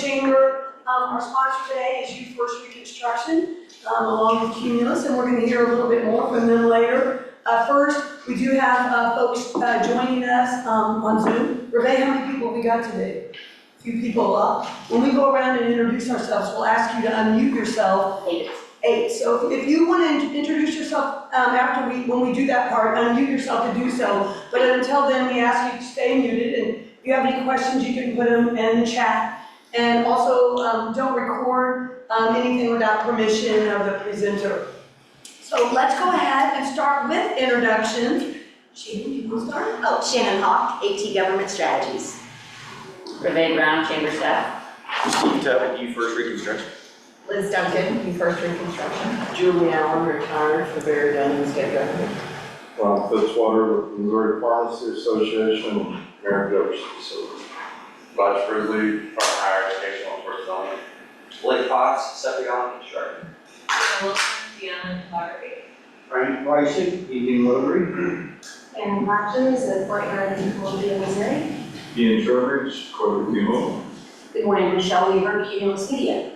chamber. Our sponsor today is Youth First Reconstruction, along with Cumulus, and we're going to hear a little bit more from them later. First, we do have folks joining us on Zoom. Reve, how many people have we got today? A few people. When we go around and introduce ourselves, we'll ask you to unmute yourself. Eight. So if you want to introduce yourself when we do that part, unmute yourself to do so. But until then, we ask you to stay muted. And if you have any questions, you can put them in the chat. And also, don't record anything without permission of the presenter. So let's go ahead and start with introductions. Shannon, you want to start? Oh, Shannon Hawk, AT Government Strategies. Reve Brown, Chamber Staff. Steve Tubbett, Youth First Reconstruction. Liz Duncan, Youth First Reconstruction. Julie Allen, retired for Barry Dunn State Government. Ron Fitzwater with Missouri Pharmacy Association, Mayor Jefferson Facility. Bob's Frizzly, from Higher Educational Enforcement Zone. Blake Potts, Septagon Construction. Deanna Clark. Frank Pricey, Evening Rotary. And Watchers of Fort Yarden, Columbia, Missouri. Ian Trowbridge, Corporate Demo. Good morning, Michelle Weaver, Cumulus Media.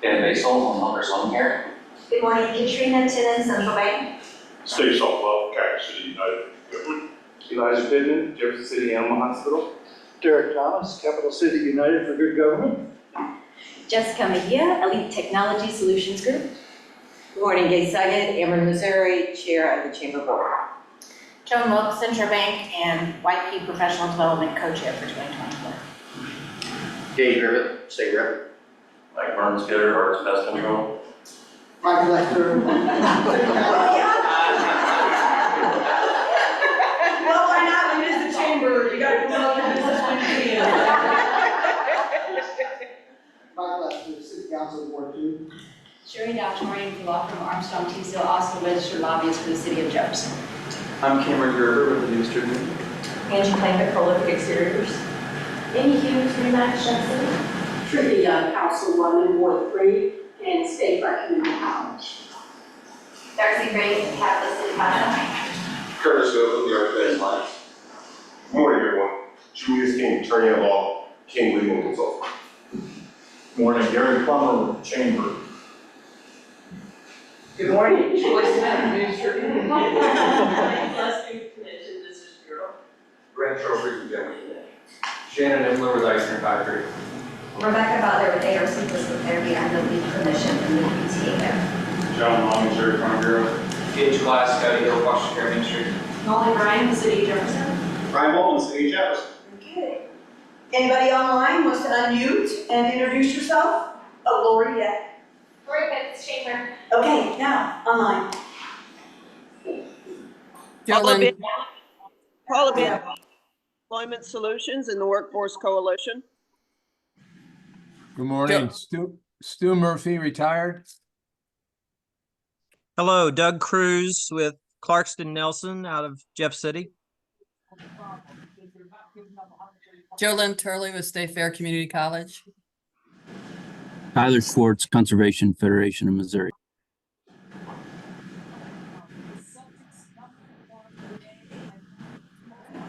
Dan Basel, on Lumber Sloan here. Good morning, Katrina Tinnen, Central Bank. Steve Saltwell, Cactus City United Government. Elijah Pittman, Jefferson City Animal Hospital. Derek Thomas, Capital City United for Good Government. Jessica Mejia, Elite Technology Solutions Group. Good morning, Gay Saget, Ameren, Missouri, Chair of the Chamber Board. Joan Wilkes, Central Bank, and YP Professional Development Co-Chair for 2024. Dave Griffith, State Rep. Mike Bernskoetter, Arts Pest Control. Mike Lester. Well, why not? It is the chamber. You got to promote your business when you can. Mike Lester, City Council Board 2. Sherry Doctorian for law firm Armstrong Teasdale, also registered lobbyist for the City of Jefferson. I'm Cameron Gerber with the News Tribune. Angie Plankett, Prolific Exteriors. Amy Hughes, Remax Jefferson. Trudy Councilwoman, Ward 3, and State Park Community College. Darcy Grace, Capital City College. Curtis Goodwin, the Architect's Line. Good morning, everyone. Julius King, Attorney at Law, King Legal Consultant. Good morning, Gary Plummer with the Chamber. Good morning, Joyce Madden, News Tribune. Leslie Commission, Business Bureau. Brent Trowbridge with Jefferson. Shannon Emler with Eisner Concrete. Rebecca Butler with ARC Physical Therapy under lead permission from the PTA there. John Long, Sheriff Farm Bureau. Gage Glass, Scotty Hill, Foster Care Ministry. Molly Bryan, the City of Jefferson. Brian Bowman, City of Jefferson. Okay. Anybody online wants to unmute and introduce yourself? Oh, Lori, yeah. Lori Pitts, Chamber. Okay, now, online. Paula Bin, Employment Solutions and the Workforce Coalition. Good morning, Stu Murphy, retired. Hello, Doug Cruz with Clarkston Nelson out of Jeff City. Jolynn Turley with State Fair Community College. Tyler Schwartz, Conservation Federation of Missouri.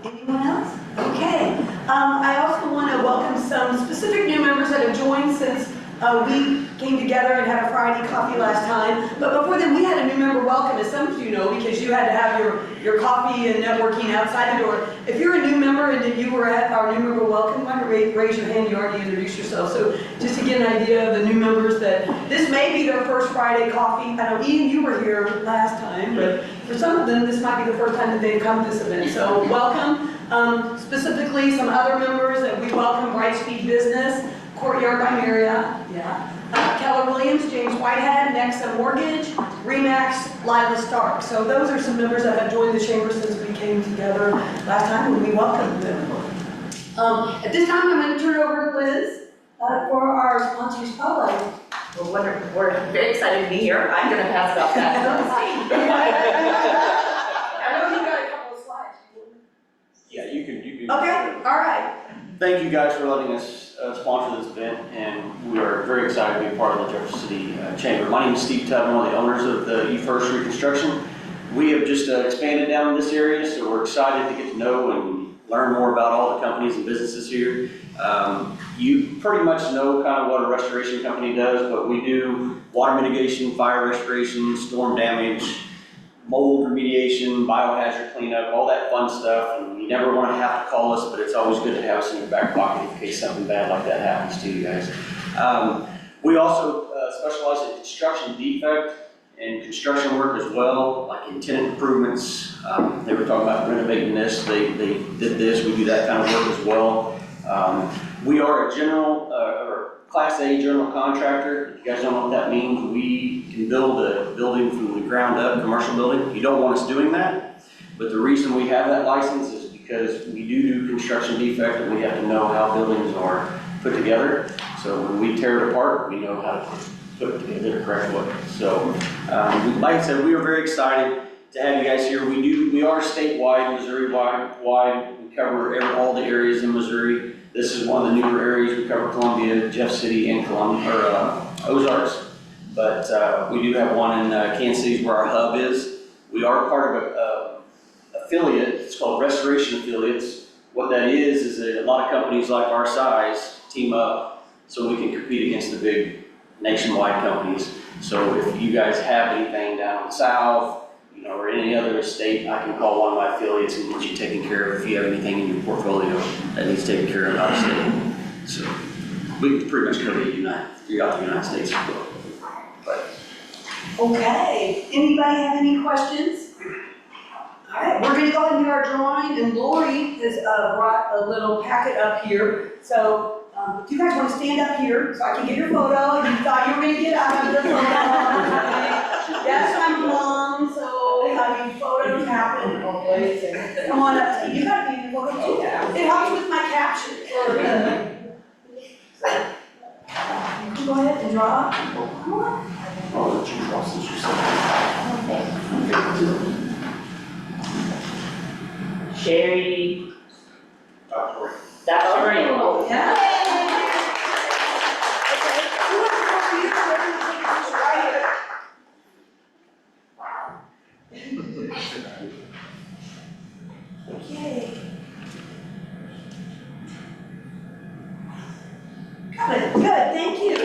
Anyone else? Okay. I also want to welcome some specific new members that have joined since we came together and had a Friday coffee last time. But before then, we had a new member welcome, as some of you know, because you had to have your coffee and networking outside the door. If you're a new member and that you were at our new member welcome, why don't you raise your hand? You already introduced yourself. So just to get an idea of the new members, that this may be their first Friday coffee. I know, Ian, you were here last time, but for some of them, this might be the first time that they've come to this event. So welcome. Specifically, some other members that we welcome: Brightspeed Business, Courtyard by Marriott, Keller Williams, James Whitehead, Nexa Mortgage, Remax, Lila Stark. So those are some members that have joined the chamber since we came together last time when we welcomed them. At this time, I'm going to turn it over to Liz for our sponsor spotlight. Well, we're very excited to be here. I'm going to pass it off back to I know you got a couple of slides. Yeah, you can. Okay, all right. Thank you guys for letting us sponsor this event, and we are very excited to be a part of the Jefferson City Chamber. My name is Steve Tubb, one of the owners of the Youth First Reconstruction. We have just expanded down in this area, so we're excited to get to know and learn more about all the companies and businesses here. You pretty much know kind of what a restoration company does, but we do water mitigation, fire restoration, storm damage, mold remediation, biohazard cleanup, all that fun stuff. And you never want to have to call us, but it's always good to have us in your back pocket in case something bad like that happens to you guys. We also specialize in construction defect and construction work as well, like in tenant improvements. They were talking about renovating this, they did this, we do that kind of work as well. We are a general, or Class A general contractor. If you guys don't know what that means, we can build a building from the ground up, commercial building. You don't want us doing that, but the reason we have that license is because we do construction defect and we have to know how buildings are put together. So when we tear it apart, we know how to put it together the correct way. So, like I said, we are very excited to have you guys here. We are statewide, Missouri-wide. We cover all the areas in Missouri. This is one of the newer areas. We cover Columbia, Jeff City, and Ozarks. But we do have one in Kansas City where our hub is. We are part of an affiliate. It's called Restoration Affiliates. What that is that a lot of companies like our size team up so we can compete against the big nationwide companies. So if you guys have anything down south, or any other state, I can call one of my affiliates and get you taken care of if you have anything in your portfolio that needs taken care of out of state. So we can pretty much cover throughout the United States as well. But. Okay, anybody have any questions? All right, we're gonna go ahead and do our drawing, and Lori has brought a little packet up here. So if you guys want to stand up here so I can get your photo, and you thought you were gonna get out of the photo. Yes, I'm mom, so photos happen. Come on up, you gotta be in the photo too. It helps with my caption. So, you can go ahead and draw. Come on. I'll let you draw since you said. Sherry. That's right. Yeah. Okay. Good, thank you.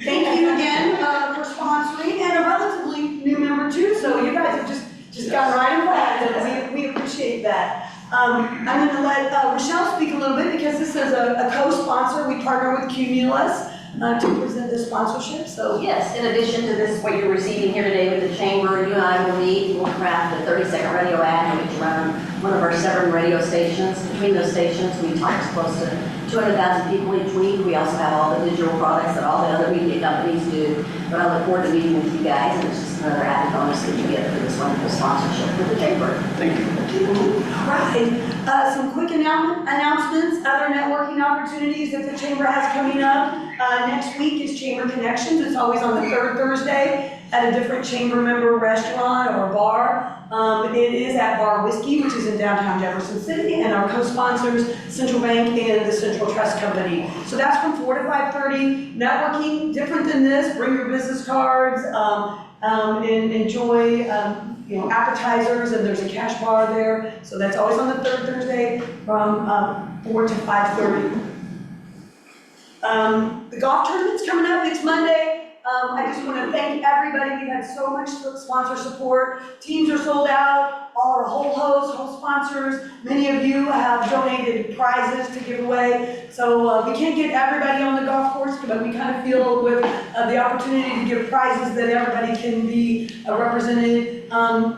Thank you again for sponsoring, and a relatively new member too, so you guys have just got right involved, and we appreciate that. I'm going to let Rochelle speak a little bit because this is a co-sponsor. We partner with Cumulus to present this sponsorship, so. Yes, in addition to this, what you're receiving here today with the chamber, you and I will meet, we'll craft a 30-second radio ad, and we can run one of our 7 radio stations. Between those stations, we talk to close to 200,000 people each week. We also have all the digital products that all the other media companies do. But I look forward to meeting with you guys, and it's just another added bonus that you get for this wonderful sponsorship with the chamber. Thank you. All right, some quick announcements, other networking opportunities that the chamber has coming up. Next week is Chamber Connections. It's always on the 3rd Thursday at a different chamber member restaurant or bar. It is at Bar Whiskey, which is in downtown Jefferson City, and our co-sponsors, Central Bank and the Central Trust Company. So that's from 4 to 5:30. Networking, different than this, bring your business cards, and enjoy appetizers, and there's a cash bar there. So that's always on the 3rd Thursday from 4 to 5:30. The golf tournament's coming up next Monday. I just want to thank everybody. We've had so much sponsor support. Teams are sold out. All our whole sponsors. Many of you have donated prizes to give away. So we can't get everybody on the golf course, but we kind of feel with the opportunity to give prizes that everybody can be represented.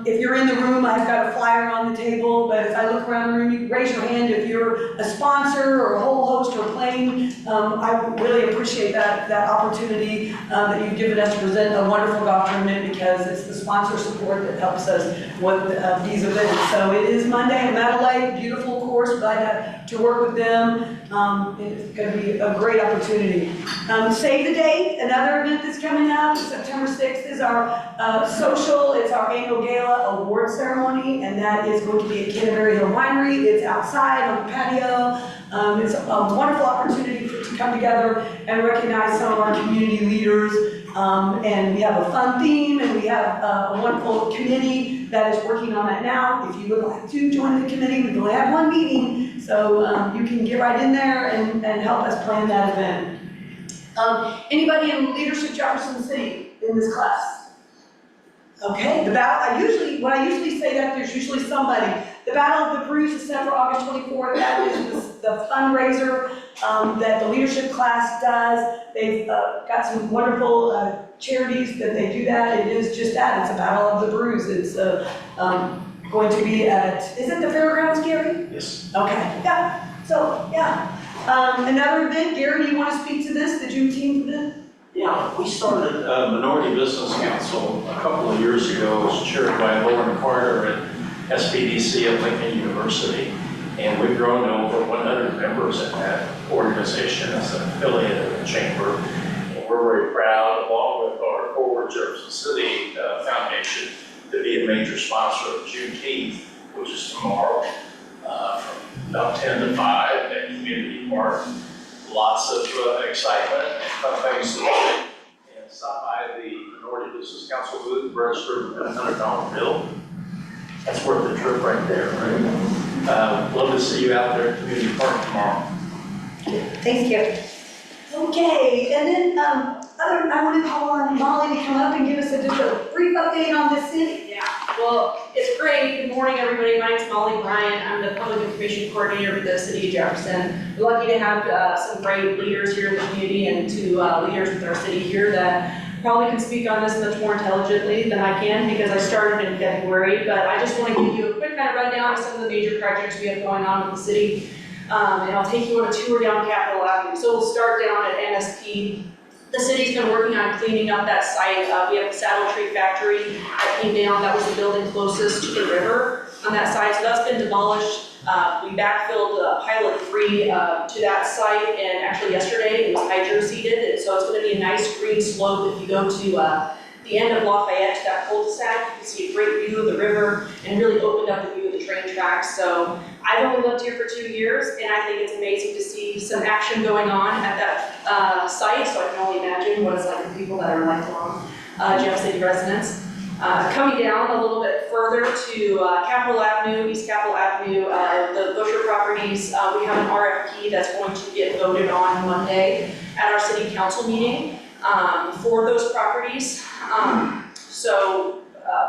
If you're in the room, I've got a flyer on the table, but if I look around the room, you can raise your hand if you're a sponsor or a whole host or playing. I really appreciate that opportunity that you've given us to present a wonderful golf tournament, because it's the sponsor support that helps us with these events. So it is Monday at Meadow Lake, beautiful course, glad to work with them. It's going to be a great opportunity. Save the date, another event that's coming up, September 6th is our social, it's our annual gala award ceremony, and that is going to be at Canterbury Hill Winery. It's outside on the patio. It's a wonderful opportunity to come together and recognize some of our community leaders And we have a fun theme, and we have a wonderful committee that is working on that now. If you would like to join the committee, we've only had one meeting, so you can get right in there and help us plan that event. Anybody in leadership Jefferson City in this class? Okay, the battle, when I usually say that, there's usually somebody. The Battle of the Brews is set for August 24th. That is the fundraiser that the leadership class does. They've got some wonderful charities that they do that. It is just that, it's a Battle of the Brews. It's going to be at, is it the fairgrounds, Gary? Yes. Okay, yeah, so, yeah. Another event, Gary, do you want to speak to this, the Juneteenth event? Yeah, we started a Minority Business Council a couple of years ago. It was chaired by Lauren Carter at SBDC at Lincoln University. And we've grown to over 100 members in that organization as an affiliate of the chamber. And we're very proud, along with our Forward Jefferson City Foundation, to be a major sponsor of Juneteenth, which is tomorrow, from about 10 to 5 at Community Park. Lots of excitement and fun things to do. And stop by the Minority Business Council booth, register with a $100 bill. That's worth the trip right there, right? Love to see you out there at Community Park tomorrow. Thanks, Gary. Okay, and then I want to call on Molly to come up and give us just a brief update on this city. Yeah, well, it's great. Good morning, everybody. My name's Molly Bryant. I'm the Public Information Coordinator with the City of Jefferson. We're lucky to have some great leaders here in the community and two leaders with our city here that probably can speak on this much more intelligently than I can because I started in February. But I just want to give you a quick kind of rundown of some of the major projects we have going on with the city. And I'll take you on a tour down Capitol Avenue. So we'll start down at NSP. The city's been working on cleaning up that site. We have the Saddle Tree Factory that came down. That was the building closest to the river on that site. So that's been demolished. We backfilled Pilot 3 to that site, and actually yesterday it was hydro seeded. And so it's going to be a nice green slope. If you go to the end of Lafayette to that cul-de-sac, you can see a great view of the river and really opened up the view of the train tracks. So I've only lived here for 2 years, and I think it's amazing to see some action going on at that site. So I can only imagine what it's like for people that are lifelong Jeff City residents. Coming down a little bit further to Capitol Avenue, East Capitol Avenue, the Busher properties, we have an RFP that's going to get voted on Monday at our city council meeting for those properties. So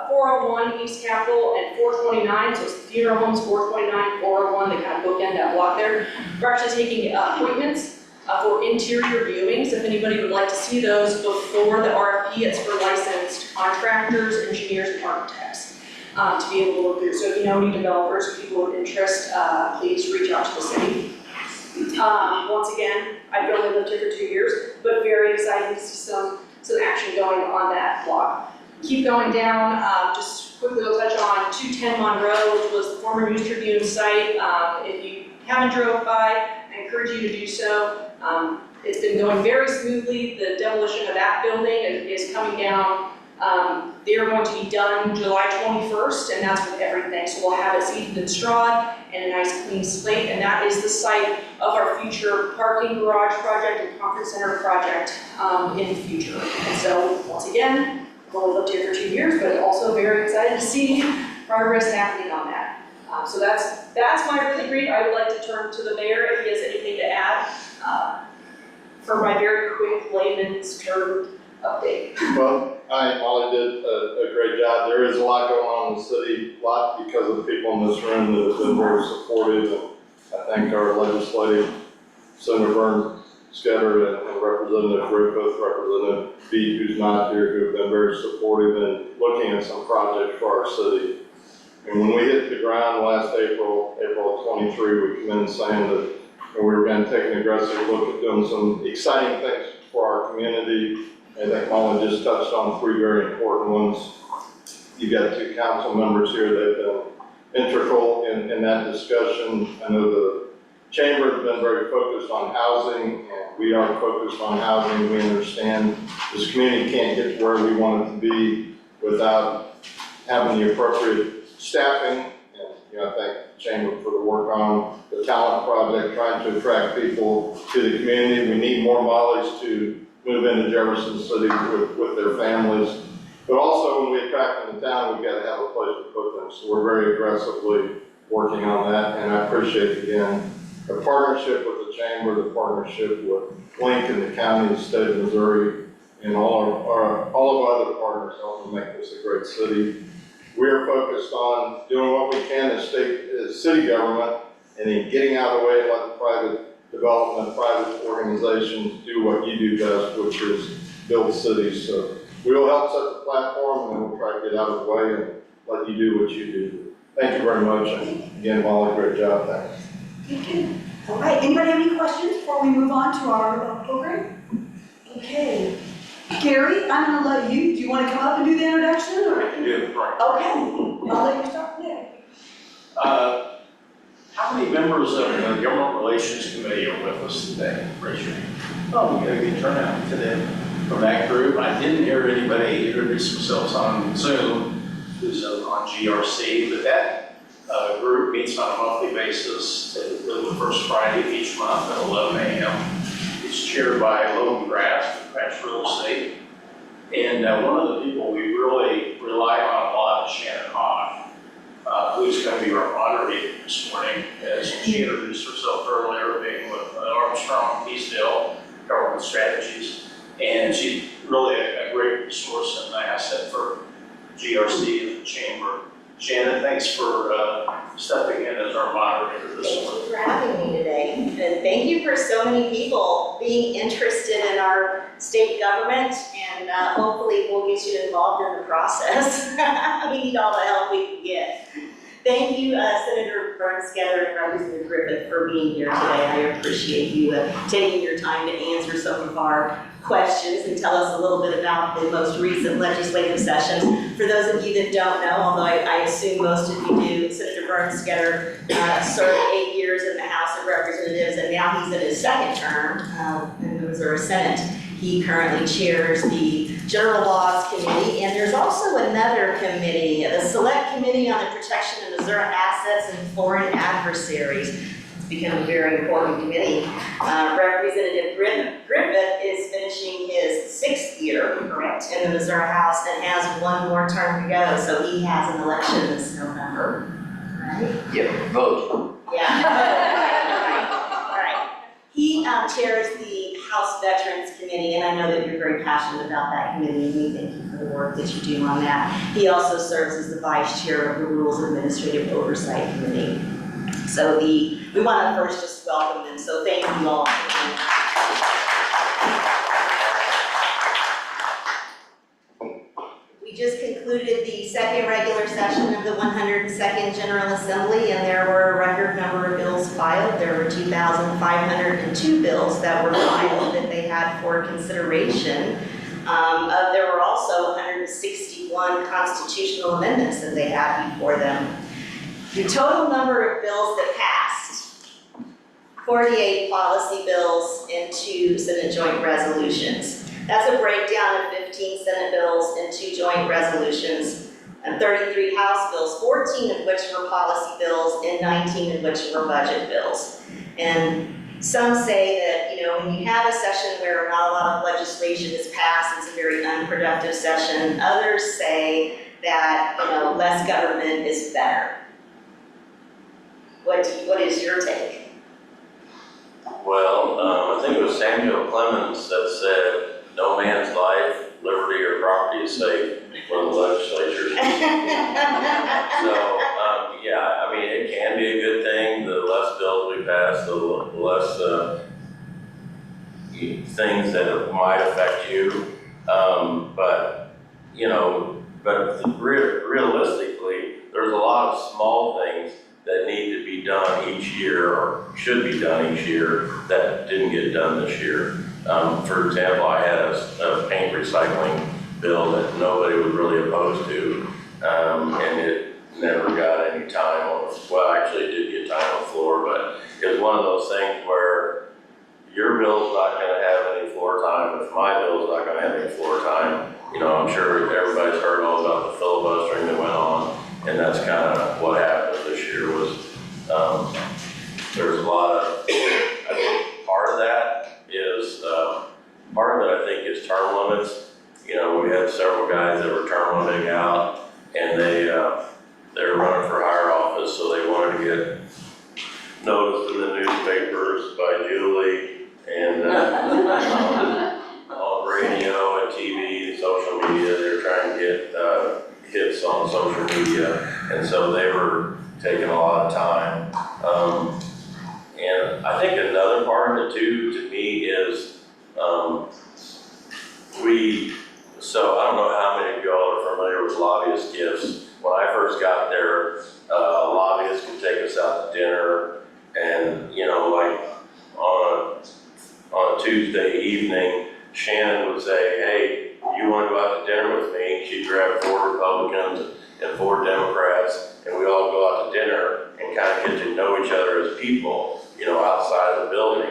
401 East Capitol and 429, so it's the funeral homes, 429, 401, they kind of bookend that block there. We're actually taking appointments for interior viewings. If anybody would like to see those before the RFP, it's for licensed contractors, engineers, and architects to be able to look through. So if you know any developers, people with interest, please reach out to the city. Once again, I've only lived here for 2 years, but very excited to see some action going on that block. Keep going down, just quickly we'll touch on 210 Monroe, which was the former News Tribune site. If you haven't drove by, I encourage you to do so. It's been going very smoothly. The demolition of that building is coming down. They are going to be done July 21st, and that's with everything. So we'll have it seeded and strawed and a nice clean slate, and that is the site of our future parking garage project and conference center project in the future. And so once again, I've only lived here for 2 years, but also very excited to see progress happening on that. So that's my really brief. I would like to turn to the mayor if he has anything to add for my very quick layman's term update. Well, Molly did a great job. There is a lot going on in the city, a lot because of the people in this room that have been very supportive. And I thank our legislative, Senator Bernskoetter and Representative Griffith, Representative Beat, who's not here, who have been very supportive in looking at some projects for our city. And when we hit the ground last April of 23, we come in saying that we were going to take an aggressive look at doing some exciting things for our community. I think Molly just touched on 3 very important ones. You've got 2 council members here that have been integral in that discussion. I know the chamber has been very focused on housing, and we are focused on housing. We understand this community can't get to where we want it to be without having the appropriate staffing. And I thank the chamber for the work on the talent project, trying to attract people to the community. We need more Mollys to move into Jefferson City with their families. But also, when we attract them to town, we've got to have a place to put them. So we're very aggressively working on that, and I appreciate, again, the partnership with the Chamber, the partnership with Lincoln, the county, the state of Missouri, and all of our other partners helping make this a great city. We are focused on doing what we can as city government, and then getting out of the way and letting private development, private organizations do what you do best, which is build cities. So we will help set the platform, and we'll try to get out of the way and let you do what you do. Thank you very much, and again, Molly, great job, thanks. Thank you. All right, anybody have any questions before we move on to our program? Okay. Gary, I'm gonna let you, do you want to come up and do the introduction, or? I can do it, right. Okay, I'll let you start there. How many members of the Government Relations Committee are with us today? Raise your hand. Oh, we got a good turnout today from that group. I didn't hear anybody introduce themselves on Zoom, who's on GRC, but that group meets on a monthly basis, typically the first Friday of each month at 11 a.m. It's chaired by Logan Grass from Grass Real Estate. And one of the people we really rely on a lot is Shannon Hawk, who's going to be our moderator this morning, as she introduced herself earlier, being with Armstrong Teasdale Government Strategies. And she's really a great resource and an asset for GRC and the Chamber. Shannon, thanks for stepping in as our moderator this morning. Thank you for having me today. And thank you for so many people being interested in our state government, and hopefully we'll get you involved in the process. We need all the help we can get. Thank you, Senator Bernskoetter and Representative Griffith, for being here today. I appreciate you taking your time to answer some of our questions and tell us a little bit about the most recent legislative session. For those of you that don't know, although I assume most of you do, Senator Bernskoetter served 8 years in the House of Representatives, and now he's in his second term in the Missouri Senate. He currently chairs the General Laws Committee, and there's also another committee, the Select Committee on the Protection of Missouri Assets and Foreign Adversaries. It's become a very important committee. Representative Griffith is finishing his 6th year, correct, in the Missouri House and has 1 more term to go, so he has an election this November, right? Yeah, vote. Yeah. Right. He chairs the House Veterans Committee, and I know that you're very passionate about that committee, and we thank you for the work that you do on that. He also serves as the vice chair of the Rules Administrative Oversight Committee. So we want to first just welcome them, so thank you all. We just concluded the second regular session of the 102nd General Assembly, and there were a record number of bills filed. There were 2,502 bills that were filed that they had for consideration. There were also 161 constitutional amendments that they had before them. The total number of bills that passed, 48 policy bills and 2 Senate joint resolutions. That's a breakdown of 15 Senate bills and 2 joint resolutions, and 33 House bills, 14 of which were policy bills and 19 of which were budget bills. And some say that, when you have a session where not a lot of legislation is passed, it's a very unproductive session. Others say that, less government is better. What is your take? Well, I think it was Samuel Clemens that said, "No man's life, liberty, or property is safe when the legislature." So, yeah, I mean, it can be a good thing. The less bills we pass, the less things that might affect you. But realistically, there's a lot of small things that need to be done each year, or should be done each year, that didn't get done this year. For example, I had a paint recycling bill that nobody was really opposed to, and it never got any time on the, well, actually it did get time on the floor, but it was one of those things where your bill's not gonna have any floor time, if my bill's not gonna have any floor time. I'm sure everybody's heard all about the filibustering that went on, and that's kind of what happened this year was, there's a lot of, I think part of that is, part part of it, I think, is term limits. You know, we had several guys that were term limiting out, and they're running for higher office, so they wanted to get noticed in the newspapers by Julie and on radio and TV and social media. They're trying to get hits on social media, and so they were taking a lot of time. And I think another part of it too, to me, is so I don't know how many of y'all are familiar with lobbyist gifts. When I first got there, lobbyists could take us out to dinner, and you know, like on a Tuesday evening, Shannon would say, "Hey, you want to go out to dinner with me?" She'd grab 4 Republicans and 4 Democrats, and we all go out to dinner and kind of get to know each other as people, you know, outside of the building.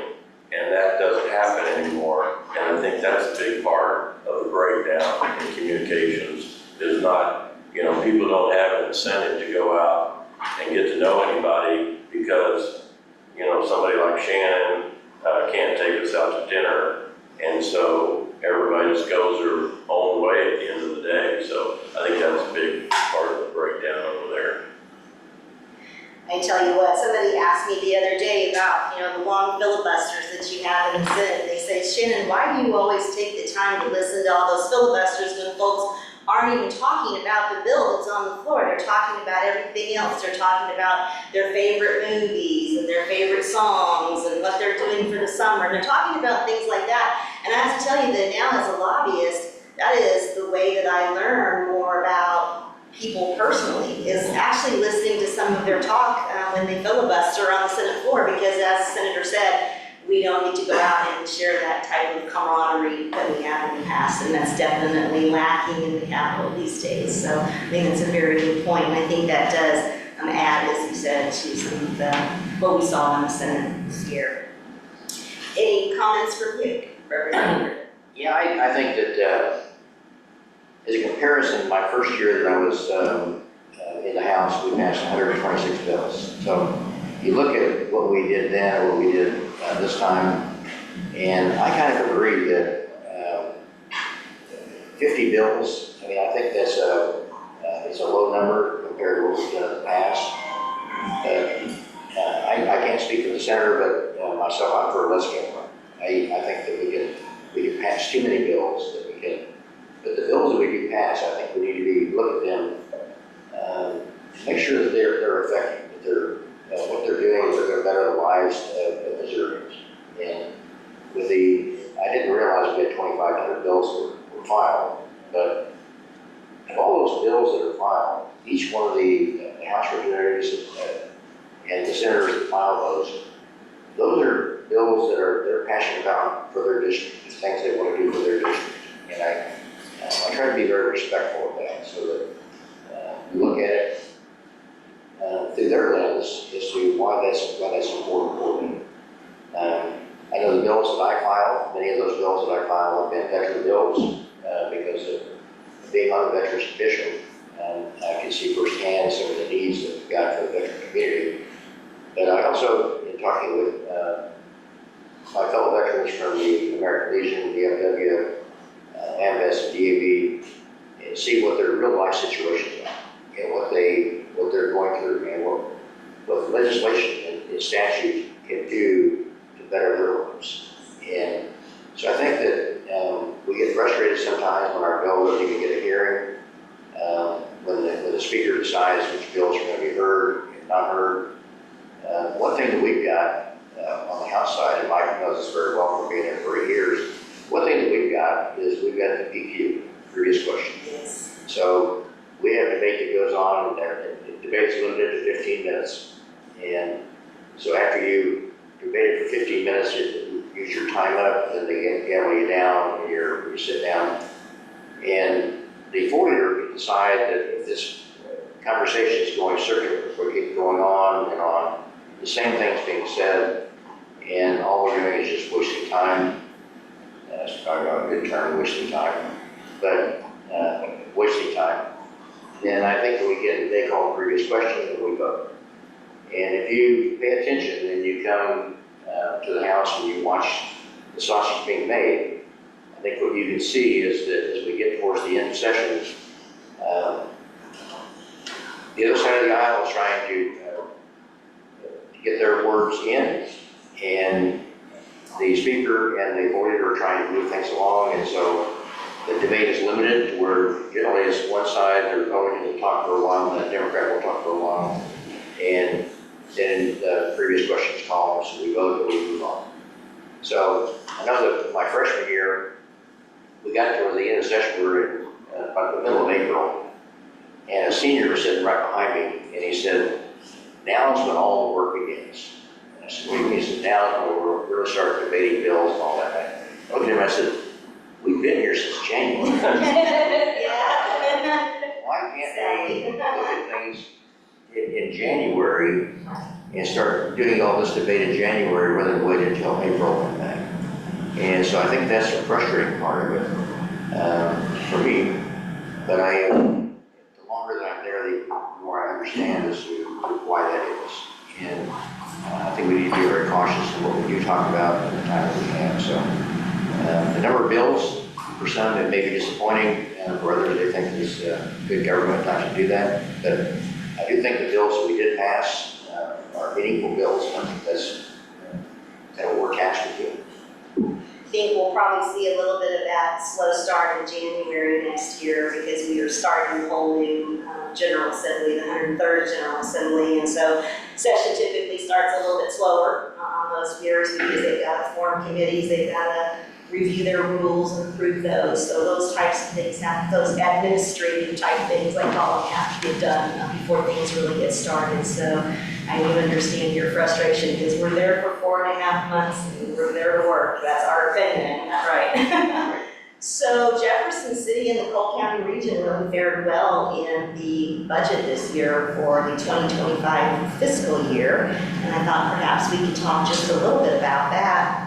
And that doesn't happen anymore. And I think that's a big part of the breakdown in communications, is not, you know, people don't have an incentive to go out and get to know anybody because, you know, somebody like Shannon can't take us out to dinner. And so everybody just goes their own way at the end of the day. So I think that's a big part of the breakdown over there. I tell you what, somebody asked me the other day about, you know, the long filibusters that you have in the Senate. They say, Shannon, why do you always take the time to listen to all those filibusters when folks aren't even talking about the bill that's on the floor? They're talking about everything else. They're talking about their favorite movies and their favorite songs and what they're doing for the summer. They're talking about things like that. And I have to tell you that now as a lobbyist, that is the way that I learn more about people personally, is actually listening to some of their talk when they filibuster on the Senate floor, because as the Senator said, we don't need to go out and share that type of camaraderie that we have in the past, and that's definitely lacking in the Capitol these days. So I think that's a very good point, and I think that does add, as you said, to some of the, what we saw in the Senate this year. Any comments from you, Representative? Yeah, I think that as a comparison, my first year that I was in the House, we passed 126 bills. So you look at what we did then, or what we did this time, and I kind of agree that 50 bills, I mean, I think that's it's a low number compared to what we've done in the past. I can't speak for the Senator, but myself, I'm for less government. I think that we can pass too many bills that we can. But the bills that we do pass, I think we need to look at them, make sure that they're effective, that they're what they're doing is they're going to better the lives of Missourians. And with I didn't realize we had 2,500 bills that were filed, but of all those bills that are filed, each one of the House representatives and the senators that file those are bills that they're passionate about for their district, the things they want to do for their district. And I try to be very respectful of that, so that we look at it through their lens as to why that's important for me. I know the bills that I file, many of those bills that I file have been veteran bills because of being on the Veterans Commission. I can see firsthand some of the needs that we've got for the veteran community. But I also, in talking with my fellow veterans from the American Legion, the VFW, AMVETS, and DAV, and see what their real life situations are, and what they're going through, and what legislation and statute can do to better their lives. And so I think that we get frustrated sometimes when our bill doesn't even get a hearing, when the speaker decides which bills are going to be heard and not heard. One thing that we've got on the House side, and Mike knows this very well from being there for 8 years, one thing that we've got is we've got the PQ, previous question. Yes. So we have debate that goes on, and the debate's limited to 15 minutes. And so after you debate for 15 minutes, you use your time up, then they gavel you down, and you sit down. And the floor leader can decide that if this conversation is going circular, if we keep going on and on, the same thing's being said, and all we're doing is just wasting time. That's probably not a good term, wasting time, but wasting time. Then I think that we can take all previous questions and we vote. And if you pay attention and you come to the House and you watch the sausage being made, can see is that as we get towards the end of session, the other side of the aisle is trying to get their words in, and the speaker and the orator are trying to move things along, and so the debate is limited to where generally it's one side, the Republican will talk for a while, and the Democrat will talk for a while, and then the previous questions call, so we vote and we move on. So I know that my freshman year, we got towards the end of the session, we were in about the middle of April, and a senior was sitting right behind me, and he said, "Now's when all the work begins." And I said, "What do you mean?" He said, "Now's when we'll really start debating bills and all that." I looked at him, I said, "We've been here since January. Why can't we look at things in January and start doing all this debate in January rather than wait until April and May?" And so I think that's the frustrating part of it for me. But the longer that I'm there, the more I understand as to why that is. And I think we need to be very cautious in what we do talk about at the time that we have. So the number of bills, for some, it may be disappointing, and for others, they think it's good government not to do that. But I do think the bills that we did pass are meaningful bills. I think that's kind of what we're tasked with doing. I think we'll probably see a little bit of that slow start in January next year because we are starting holding General Assembly, the 103rd General Assembly, and so session typically starts a little bit slower on those years because they've got to form committees, they've got to review their rules and approve those. So those types of things have, those administrative type things like all have to get done before things really get started. So I do understand your frustration because we're there for 4.5 months and we're there to work. That's our opinion, right? So Jefferson City and the Cole County region really fared well in the budget this year for the 2025 fiscal year. And I thought perhaps we could talk just a little bit about that.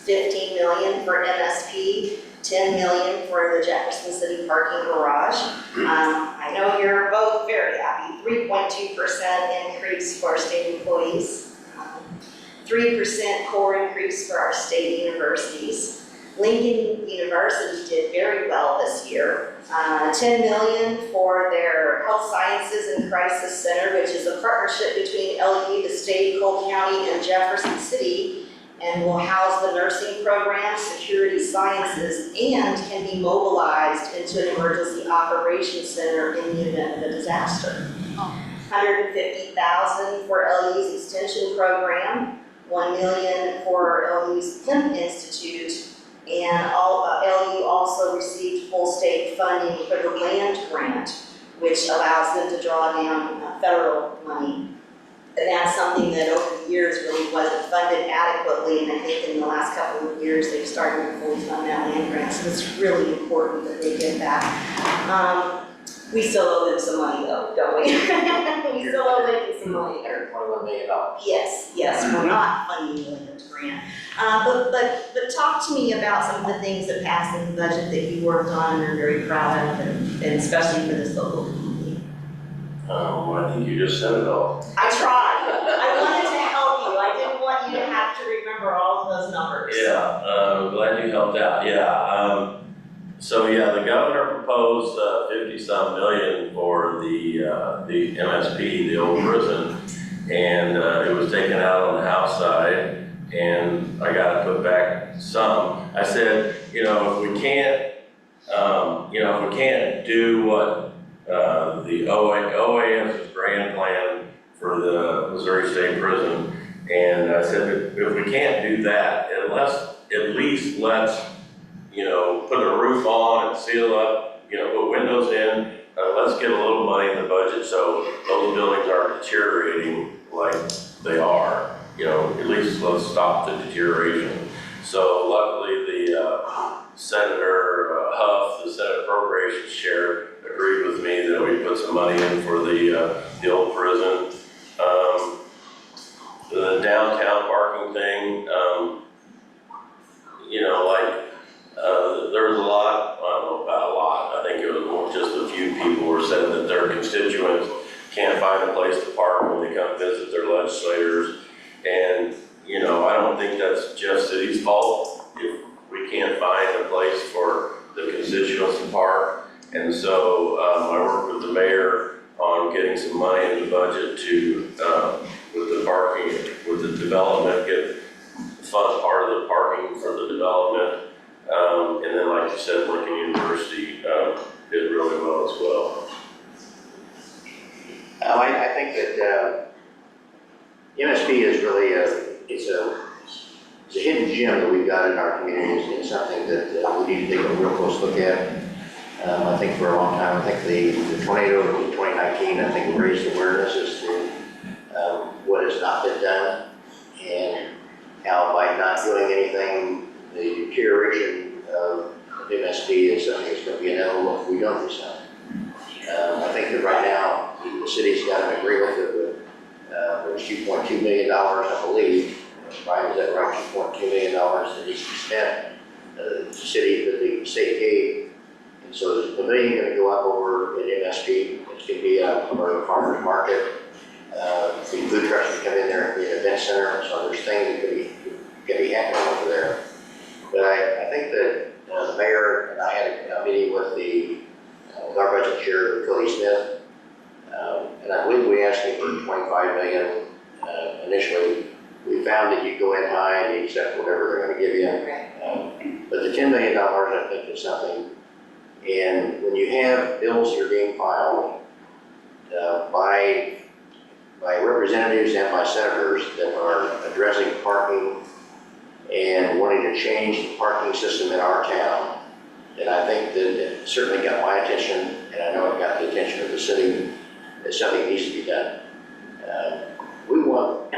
$15 million for MSP, $10 million for the Jefferson City parking garage. I know you're both very happy. 3.2% increase for our state employees, 3% core increase for our state universities. Lincoln University did very well this year. $10 million for their Health Sciences and Crisis Center, which is a partnership between LU, the state, Cole County, and Jefferson City, and will house the nursing program, security sciences, and can be mobilized into an emergency operations center in the event of a disaster. $150,000 for LU's extension program, $1 million for LU's Hemp Institute, and LU also received full state funding for the land grant, which allows them to draw down federal money. And that's something that over the years really wasn't funded adequately, and I think in the last couple of years they've started to fully fund that land grant, so it's really important that they get that. We still owe them some money though, don't we? We still owe Lincoln some money. $121 million. Yes, we're not funding the Lincoln grant. But talk to me about some of the things that passed in the budget that you worked on and are very proud of, and especially for this local community. I think you just said it all. I tried. I wanted to help you. I didn't want you to have to remember all of those numbers. Yeah, glad you helped out. Yeah. So yeah, the governor proposed 50-some million for the MSP, the old prison, and it was taken out on the House side, and I got to put back some. I said, if we can't, if we can't do what the OAS's grand plan for the Missouri State Prison, and I said, if we can't do that, at least let's put a roof on and seal up, put windows in. Let's get a little money in the budget so those buildings aren't deteriorating like they are. At least let's stop the deterioration. So luckily the Senator Huff, the Senate Appropriations Chair, agreed with me that we put some money in for the old prison. The downtown parking thing, there was a lot, I don't know about a lot, I think it was more just a few people were saying that their constituents can't find a place to park when they come visit their legislators. And, I don't think that's Jeff City's fault if we can't find a place for And so I worked with the mayor on getting some money in the budget to, with the parking, with the development, fund part of the parking for the development. And then, like you said, Lincoln University did really well as well. I think that MSP is really it's a hidden gem that we've got in our communities, and it's something that we need to take a real close look at. I think for a long time, I think the tornado in 2019, I think raised awareness as to what has not been done, and how by not doing anything, the deterioration of MSP is something that's going to be inevitable if we don't do something. I think that right now, the city's got an agreement that there's $2.2 million, I believe. Brian, is that right? $2.2 million that needs to be spent. The city, the state gave. And so there's $1 million going to go up over at MSP. It's going to be over the farmer's market. The food trucks will come in there and be an event center. So there's things that could be happening over there. But I think that the mayor and I had a meeting with our budget chair, Cody Smith. And I believe we asked him for $25 million initially. We found that you go in high and you accept whatever they're going to give you. But the $10 million, I think, is something. And when you have bills that are being filed by representatives and by senators that are addressing parking and wanting to change the parking system in our town, then I think that it certainly got my attention, and I know it got the attention of the city, that something needs to be done. We want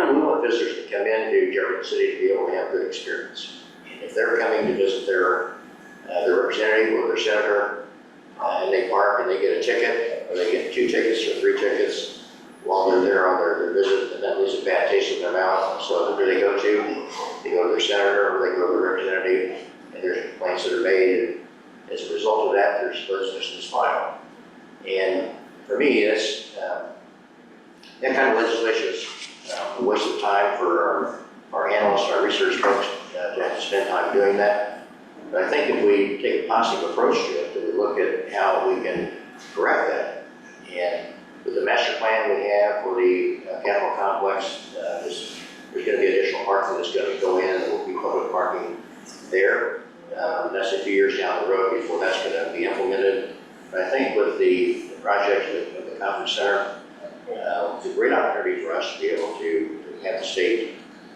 visitors to come into Jefferson City to be able to have a good experience. And if they're coming to visit their representative or their senator, and they park and they get a ticket, or they get 2 tickets or 3 tickets while they're there on their visit, and that leaves a bad taste in their mouth. So who do they go to? They go to their senator, or they go to their representative, and there's complaints that are made. And as a result of that, there's legislation filed. And for me, that's that kind of legislation is a waste of time for our analysts, our research folks to have to spend time doing that. But I think if we take a positive approach to it, that we look at how we can correct that. And with the master plan we have for the Capitol complex, there's going to be additional parking that's going to go in. There will be public parking there. That's a few years down the road before that's going to be implemented. But I think with the project with the conference center, it's a great opportunity for us to be able to have the state,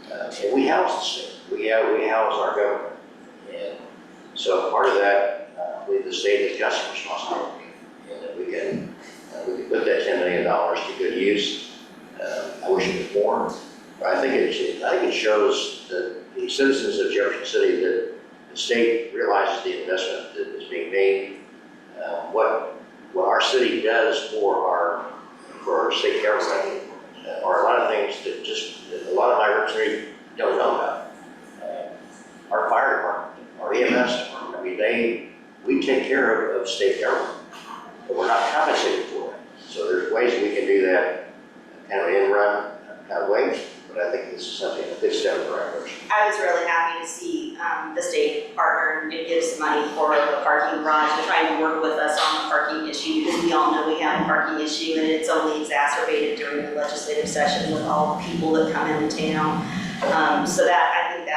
and we house the state. We house our government. And so part of that, I believe the state has got some responsibility, and that we can put that $10 million to good use. I wish it was more, but I think it shows that the citizens of Jefferson City that the state realizes the investment that is being made. What our city does for our state government are a lot of things that a lot of my representatives don't know about. Our fire department, our EMS department, I mean, we take care of state government, but we're not compensated for it. So there's ways we can do that kind of in-run kind of way, but I think this is something, a good step in the right direction. I was really happy to see the state partner and give some money for the parking garage and trying to work with us on the parking issue, because we all know we have a parking issue and it's only exacerbated during the legislative session with all the people that come into town. So that, I think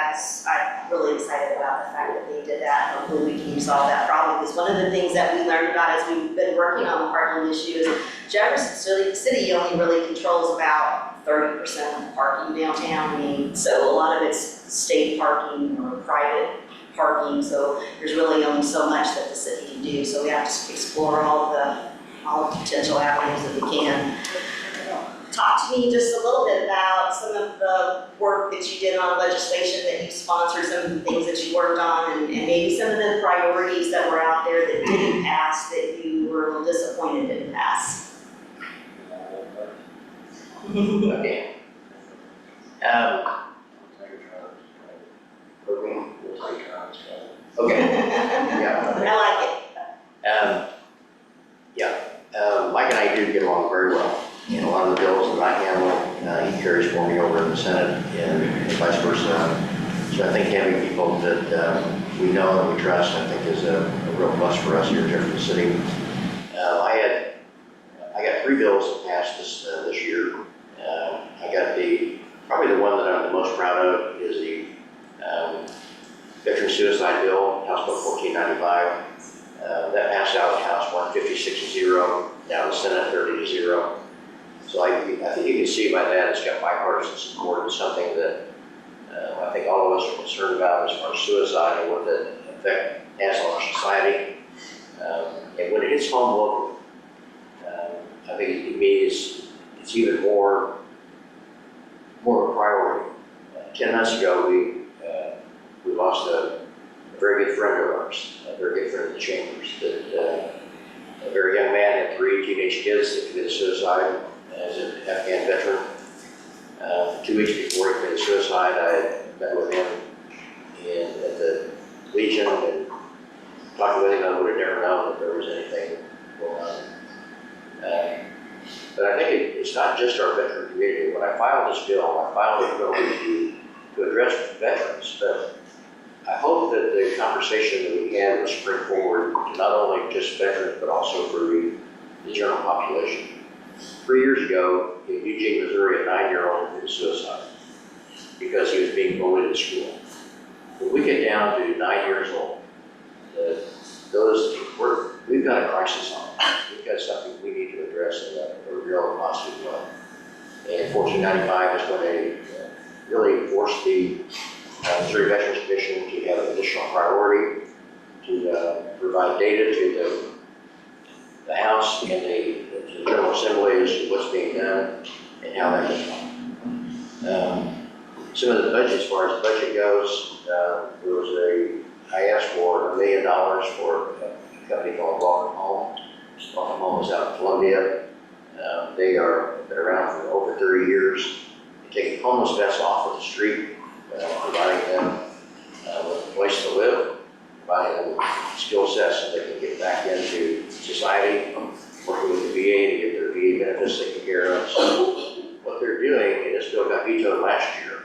I'm really excited about the fact that they did that. Hopefully we can resolve that problem, because one of the things that we learned about as we've been working on the parking issue is Jefferson City only really controls about 30% of the parking downtown. I mean, so a lot of it's state parking or private parking, so there's really only so much that the city can do. So we have to explore all the potential avenues that we can. Talk to me just a little bit about some of the work that you did on legislation that you sponsored, some of the things that you worked on, and maybe some of the priorities that were out there that didn't pass that you were a little disappointed didn't pass. Okay. Okay. Yeah. I like it. Mike and I do get along very well. And a lot of the bills that I handle, he carries for me over in the Senate and vice versa. So I think having people that we know and we trust, I think is a real plus for us here in Jefferson City. I got 3 bills that passed this year. I got probably the one that I'm the most proud of is the veteran suicide bill, House Bill 1495. That passed out of the House 156-0, down the Senate 30-0. So I think you can see by that it's got bipartisan support. It's something that I think all of us are concerned about as far as suicide and what the effect has on our society. And when it hits home locally, I think to me it's even more of a priority. 10 months ago, we lost a very good friend of ours, a very good friend of the Chambers, that a very young man had 3 teenage kids that committed suicide as an Afghan veteran. 2 weeks before he committed suicide, I met with him at the Legion and talking with him. I would have never known that there was anything going on. But I think it's not just our veteran community. When I filed this bill, I filed it really to address veterans, but I hope that the conversation that we had will spring forward to not only just veterans, but also for the general population. 3 years ago, in Eugene, Missouri, a 9-year-old committed suicide because he was being bullied at school. When we get down to 9 years old, we've got a crisis on. We've got something we need to address in a real positive way. And 1495 is going to really force the Missouri Veterans Commission to have an additional priority to provide data to the House and the General Assembly as to what's being done and how that goes on. Some of the budget, as far as the budget goes, I asked for $1 million for a company called Welcome Home. Welcome Home is out of Columbia. They are been around for over 30 years. They take homeless vets off of the street, providing them with a place to live, providing them skill sets so they can get back into society, working with the VA to get their VA benefits taken care of. So what they're doing, and this bill got vetoed last year,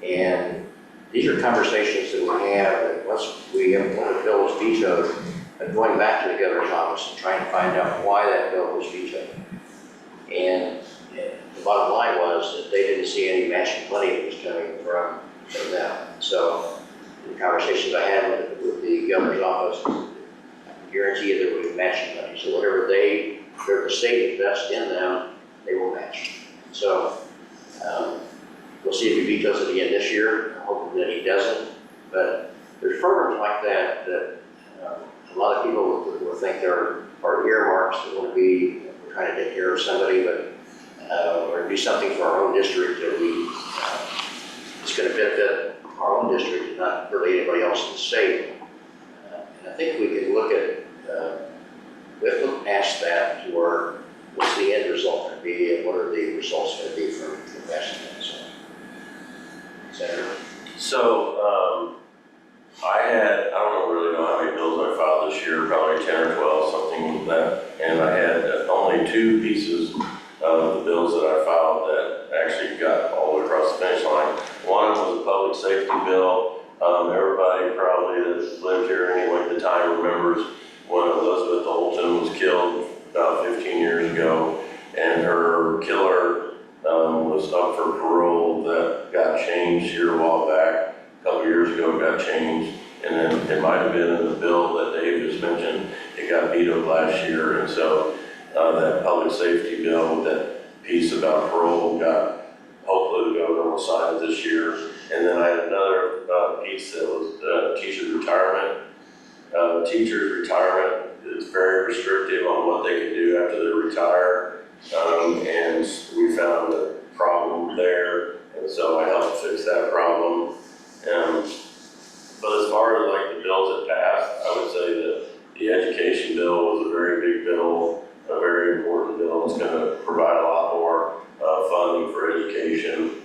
and these are conversations that we have, and once the bill is vetoed, going back to the governor's office and trying to find out why that bill was vetoed. And the bottom line was that they didn't see any matching money that was coming from them. So the conversations I had with the governor's office, I can guarantee you there will be matching money. So whatever the state invests in them, they will match. So we'll see if he vetoes it again this year. I'm hoping that he doesn't. But there's programs like that a lot of people will think are earmarks that want to be, we're trying to take care of somebody, but or do something for our own district that it's going to benefit our own district and not really anybody else in the state. And I think we can look past that to what's the end result going to be and what are the results going to be from passing that. So, Senator? So, I don't really know how many bills I filed this year, probably 10 or 12, something like that. And I had only 2 pieces of the bills that I filed that actually got all the way across the finish line. One was a public safety bill. Everybody probably that lived here anyway at the time remembers when Elizabeth Holton was killed about 15 years ago, and her killer was up for parole. That got changed here a while back. A couple years ago it got changed, and then it might have been in the bill that Dave just mentioned. It got vetoed last year, and so that public safety bill, that piece about parole, got hopefully the governor will sign it this year. And then I had another piece that was teacher retirement. Teachers' retirement is very restrictive on what they can do after they retire, and we found a problem there, and so I helped fix that problem. But as far as like the bills that passed, I would say that the education bill was a very big bill, a very important bill. It's going to provide a lot more funding for education.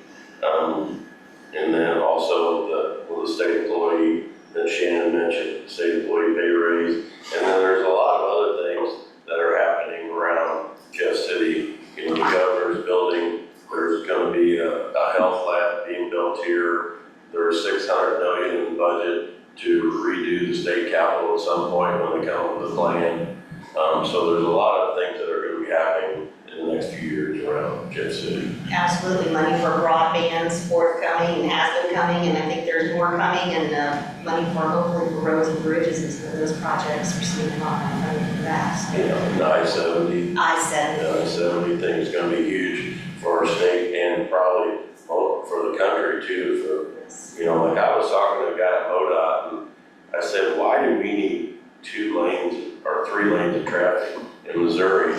And then also the state employee that Shannon mentioned, state employee pay raise. And then there's a lot of other things that are happening around Jeff City. You know, the governor's building, there's going to be a health lab being built here. There's $600 million in the budget to redo the state capitol at some point when they come up with a plan. So there's a lot of things that are gonna be happening in the next few years around Jeff City. Absolutely, money for broadband's forthcoming and has been coming, and I think there's more coming, and money for hopefully for roads and bridges and some of those projects. We're seeing a lot of money for that. So. You know, the I-70. I-70. The I-70 thing is gonna be huge for our state and probably for the country too. For, you know, like I was talking to a guy at MoDOT, and I said, why do we need 2 lanes or 3 lanes of traffic in Missouri?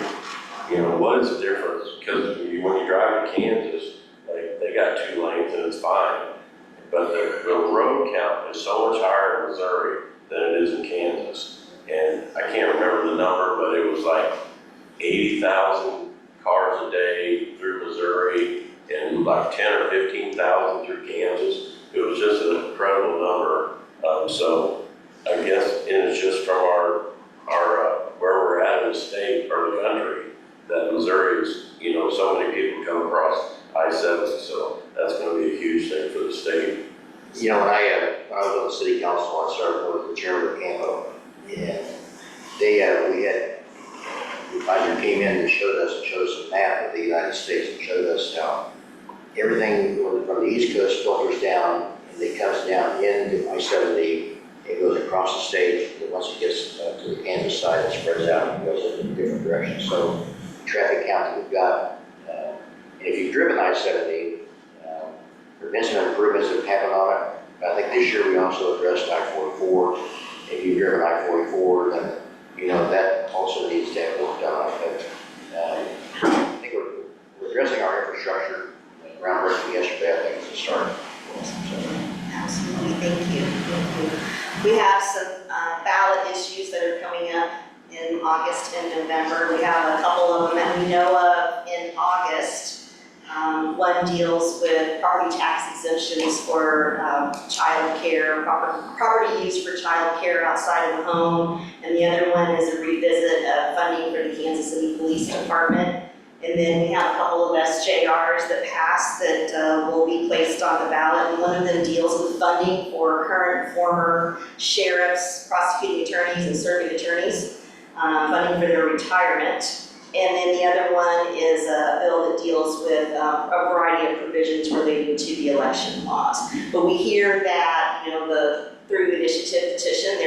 You know, what is the difference? Because when you drive to Kansas, like, they got 2 lanes and it's fine. But the road count is so much higher in Missouri than it is in Kansas. And I can't remember the number, but it was like 80,000 cars a day through Missouri and like 10 or 15,000 through Kansas. It was just an incredible number. So I guess, and it's just from our where we're at in the state or the country, that Missouri is, you know, so many people come across I-70, so that's going to be a huge thing for the state. You know, when I was on the city council, I started with the chairman of Campo, and the advisor came in and showed us a map of the United States and showed us how everything from the East Coast filters down and it comes down into I-70. It goes across the state, and once it gets to the Kansas side, it spreads out and goes in different directions. So the traffic count that we've got, and if you've driven I-70, there have been some improvements that have happened on it. I think this year we also addressed I-44. If you've driven I-44, then you know that also needs to have work done on it. I think we're addressing our infrastructure. Groundbreaking yesterday, I think it's a start. Absolutely, thank you. We have some ballot issues that are coming up in August and November. We have a couple of them that we know of in August. One deals with property tax exemptions for child care, property used for child care outside of the home. And the other one is a revisit of funding for the Kansas City Police Department. And then we have a couple of SJRs that passed that will be placed on the ballot. And one of them deals with funding for current and former sheriffs, prosecuting attorneys, and circuit attorneys, funding for their retirement. And then the other one is a bill that deals with a variety of provisions relating to the election laws. But we hear that, you know, through the initiative petition,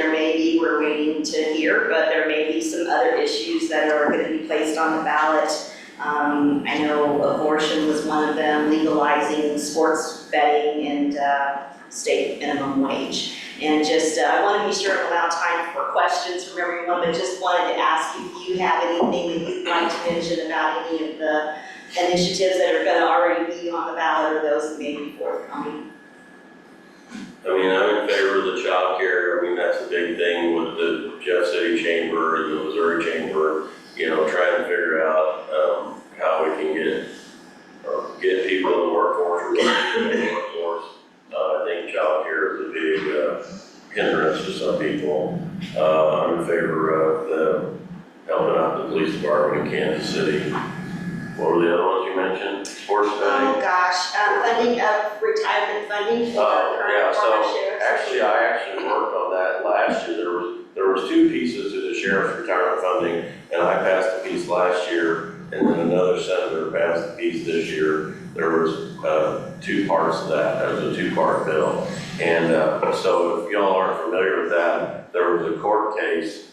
we're waiting to hear, but there may be some other issues that are going to be placed on the ballot. I know abortion was one of them, legalizing sports betting and state minimum wage. And just, I want to be sure to allow time for questions from everyone, but just wanted to ask if you have anything that you'd like to mention about any of the initiatives that are going to already be on the ballot or those that may be forthcoming. I mean, I'm in favor of the child care. I mean, that's a big thing with the Jeff City Chamber and the Missouri Chamber, you know, trying to figure out how we can get people in the workforce, I think child care is a big hindrance to some people. I'm in favor of helping out the police department in Kansas City. What were the other ones you mentioned? Sports betting? Oh gosh, funding of retirement funding for yeah, current so former sheriffs. I worked on that last year. There was 2 pieces to the sheriff's retirement funding, and I passed a piece last year, and then another senator passed a piece this year. There was 2 parts of that. That was a 2-part bill. And so if y'all aren't familiar with that, there was a court case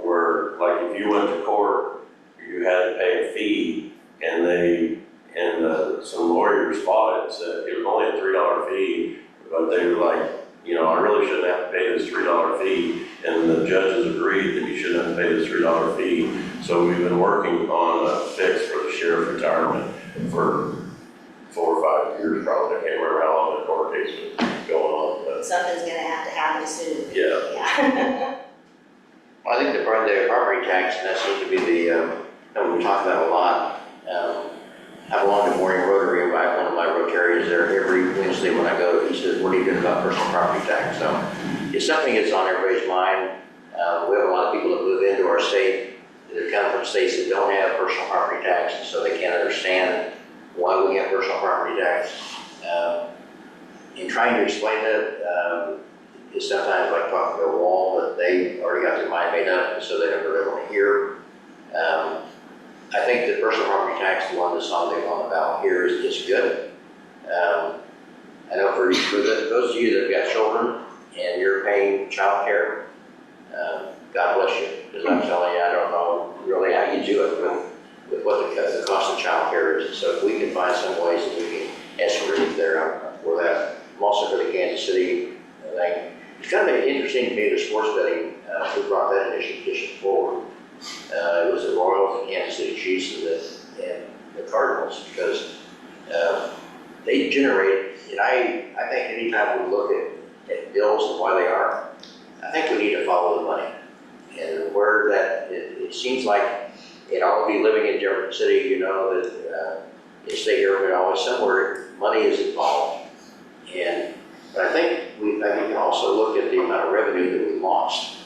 where, like, if you went to court, you had to pay a fee, and some lawyers fought it and said it was only a $3 fee, but they were like, you know, I really shouldn't have to pay this $3 fee, and the judges agreed that you shouldn't have to pay this $3 fee. So we've been working on a fix for the sheriff's retirement for 4 or 5 years probably. I can't remember how long the court case was going on. But Something's going to have to happen soon. yeah. Well, I think the property tax, and that seems to be that we talk about a lot. I belong to Morning Rotary, and I have one of my Rotarians there every Wednesday when I go. He says, what are you doing about personal property tax? So it's something that's on everybody's mind. We have a lot of people that move into our state that come from states that don't have personal property tax, and so they can't understand why we have personal property tax. In trying to explain that, is sometimes like talking to a wall, that they already got their mind made up, and so they don't really want to hear. I think the personal property tax, the one that's on the ballot here, is good. I know for those of you that have got children and you're paying childcare, God bless you, because I'm telling you, I don't know really how you do it with what the cost of childcare is. So if we can find some ways that we can add some relief there, I'm for that. I'm also for the Kansas City thing. It's kind of interesting to me, the sports betting, who brought that initiative forward. It was the Royals, the Kansas City Chiefs, and the Cardinals, because they generate, and I think anytime we look at bills and why they are, I think we need to follow the money. And where that, it seems like, all of you living in Jefferson City, you know that in state government, always somewhere money is involved. But I think we can also look at the amount of revenue that we lost.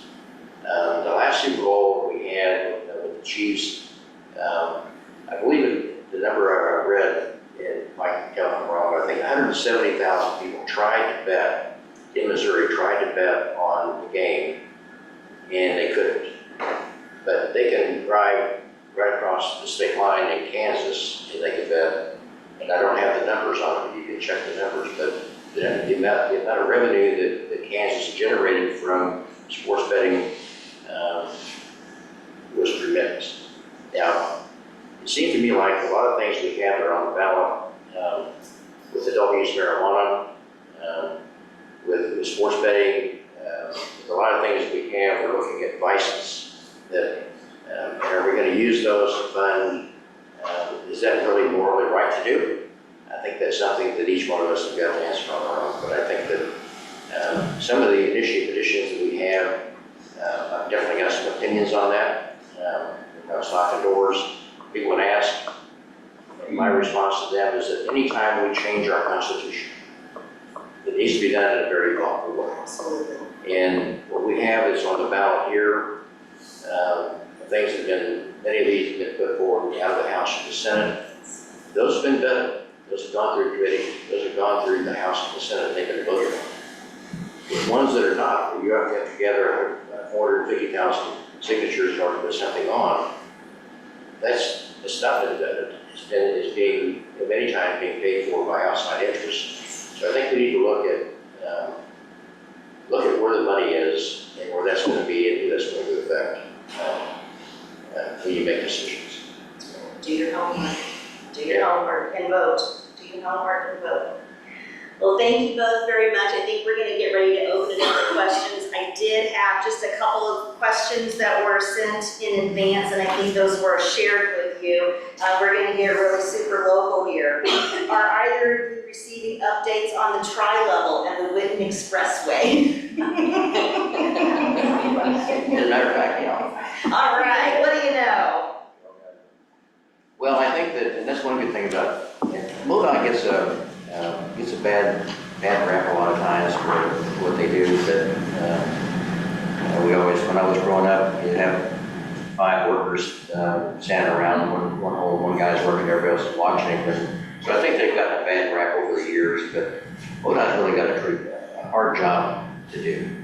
The last Super Bowl we had with the Chiefs, I believe the number I read, and Mike can tell me wrong, but I think 170,000 people tried to bet in Missouri, tried to bet on the game, and they couldn't. But they can drive right across the state line in Kansas, and they can bet. And I don't have the numbers on it, you can check the numbers, but the amount of revenue that Kansas generated from sports betting was tremendous. Now, it seems to me like a lot of things we have that are on the ballot, with adult use marijuana, with sports betting, a lot of things we have, we're looking at vices that, are we going to use those to fund, is that really morally right to do? I think that's something that each one of us have got to answer on our own, but I think that some of the petitions that we have, I've definitely got some opinions on that. I was knocking doors, people would ask, and my response to them is that anytime we change our Constitution, it needs to be done in a very thoughtful way. Absolutely. And what we have is on the ballot here, things have been, many of these have been put forward out of the House and the Senate. Those have been vetted. Those have gone through committee. Those have gone through the House and the Senate. They've been voted on. The ones that are not, where you have to have together 450,000 signatures in order to put something on, that's not been vetted. It's being, many times, being paid for by outside interests. So I think we need to look at where the money is and where that's going to be and who that's going to affect when you make decisions. Do your homework. Do your homework and vote. Do your homework and vote. Well, thank you both very much. I think we're going to get ready to open it up for questions. I did have just a couple of questions that were sent in advance, and I think those were shared with you. We're going to get really super local here. Are either of you receiving updates on the tri-level and the Whitten Expressway? As a matter of fact, yeah. All right, what do you know? Well, I think that, and that's one good thing about it. MoDOT gets a bad rap a lot of times for what they do, but we always, when I was growing up, you'd have 5 workers standing around, one guy's working, everybody else is watching him. So I think they've gotten a bad rap over the years, but MoDOT's really got a hard job to do.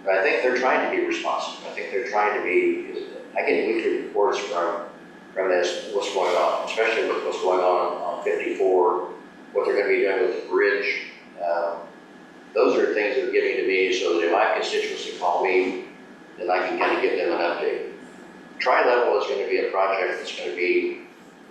But I think they're trying to be responsive. I think they're trying to be, I get weekly reports from this, what's going on, especially with what's going on 54, what they're going to be doing with the bridge. Those are things that are giving to me so that if my constituents call me, then I can kind of give them an update. Tri-level is going to be a project that's going to be,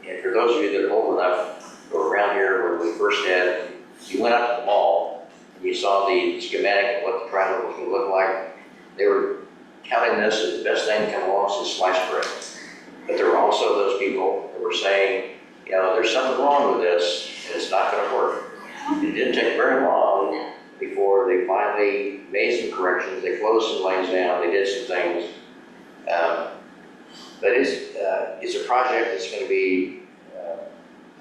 and for those of you that are old enough, who were around here when we first had, you went out to the mall and you saw the schematic of what the tri-level was going to look like. They were counting this as the best thing to come along since sliced bread. But there were also those people that were saying, you know, there's something wrong with this, and it's not going to work. It didn't take very long before they finally made some corrections. They closed some lanes down, they did some things. But it's a project that's going to be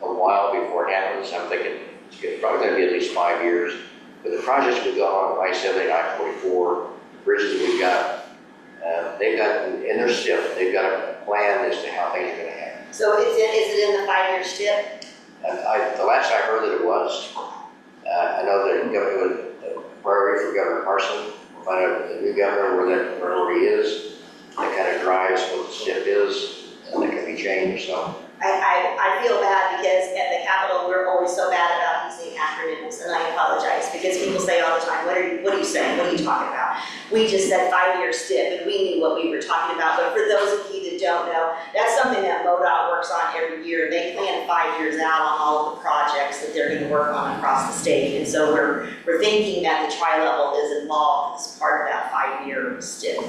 a while before it happens. I'm thinking it's probably going to be at least 5 years. But the projects we've got on I-70, I-44, bridges that we've got, they've got, and they're stiff, they've got a plan as to how things are going to happen. So is it in the 5-year stip? The last I heard that it was, I know that it was a priority for Governor Carson, We'll find out the new governor where that priority is. That kind of drives what the STIP is, and that can be changed, so. I feel bad because at the Capitol, we're always so bad about using acronyms, and I apologize, because people say all the time, what are you saying, what are you talking about? We just said 5-year STIP, and we knew what we were talking about, but for those of you that don't know, that's something that MoDOT works on every year. They plan 5 years out on all of the projects that they're gonna work on across the state, and so we're thinking that the tri-level is involved as part of that 5-year STIP.